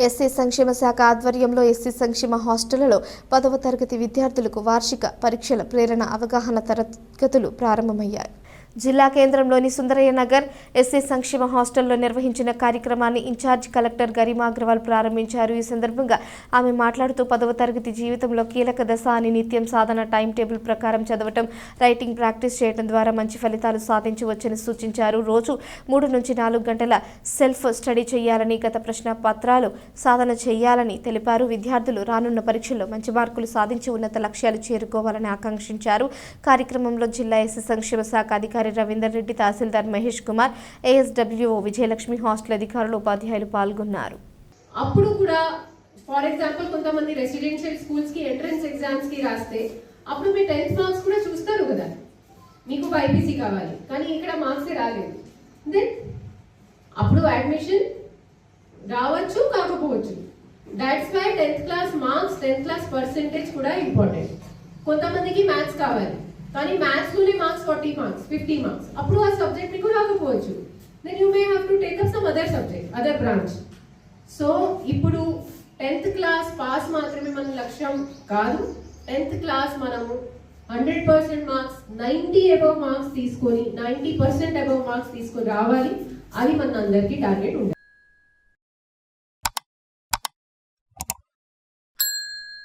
SC సంక్షేమ శాఖ ఆధ్వర్యంలో ఎస్సీ సంక్షేమ హాస్టళ్లలో 10వ తరగతి విద్యార్థులకు వార్షిక పరీక్షల ప్రేరణ అవగాహన తరగతులు ప్రారంభమయ్యాయి. జిల్లా కేంద్రంలోని సుందరయ్య నగర్ ఎస్సీ సంక్షేమ హాస్టల్లో నిర్వహించిన కార్యక్రమాన్ని ఇన్ఛార్జ్ కలెక్టర్ గరిమా అగ్రవాల్ ప్రారంభించారు. ఈ సందర్భంగా ఆమె మాట్లాడుతూ 10వ తరగతి జీవితంలో కీలక దశ అని నిత్యం సాధన టైం టేబుల్ ప్రకారం చదవటం, రైటింగ్ ప్రాక్టీస్ చేయడం ద్వారా మంచి ఫలితాలు సాధించవచ్చని సూచించారు. రోజు 3 నుంచి 4 గంటల సెల్ఫ్ స్టడీ చేయాలని, గత ప్రశ్న పత్రాలు సాధన చేయాలని తెలిపారు. విద్యార్థులు రానున్న పరీక్షల్లో మంచి మార్కులు సాధించి ఉన్నత లక్ష్యాలు చేరుకోవాలని ఆకాంక్షించారు. కార్యక్రమంలో జిల్లా ఎస్సీ సంక్షేమ శాఖ అధికారి రవీందర్ రెడ్డి, తహసీల్దార్ మహేష్ కుమార్, ఏఎస్డబ్ల్యూఓ విజయలక్ష్మి, హాస్టల్ అధికారులు, ఉపాధ్యాయులు పాల్గొన్నారు. అప్పుడు కూడా ఫర్ ఎగ్జాంపుల్ కొంతమంది రెసిడెన్షియల్ స్కూల్స్ కి ఎంట్రన్స్ ఎగ్జామ్స్ కి రాస్తే అప్పుడు మీ 10th మార్క్స్ కూడా చూస్తారు కదా, మీకు బైపీసీ కావాలి కానీ ఇక్కడ మార్క్స్ రాలేదు, దెన్ అప్పుడు అడ్మిషన్ రావచ్చు కాకపోవచ్చు. That's why 10th class marks, 10th class percentage కూడా ఇంపార్టెంట్. కొంతమందికి మ్యాథ్స్ కావాలి కానీ మ్యాథ్స్ లోనే మార్క్స్ 40 మార్క్స్ 50 మార్క్స్, అప్పుడు ఆ సబ్జెక్ట్ మీకు రాకపోవచ్చు. Then you may have to take up some other subject, other branch. So ఇప్పుడు 10th క్లాస్ పాస్ మాత్రమే మన లక్ష్యం కాదు. 10th క్లాస్ మనము 100% మార్క్స్, 90 అబవ్ మార్క్స్ తీసుకొని 90% అబవ్ మార్క్స్ తీసుకొని రావాలి. అది మన అందరికీ టార్గెట్ ఉండాలి.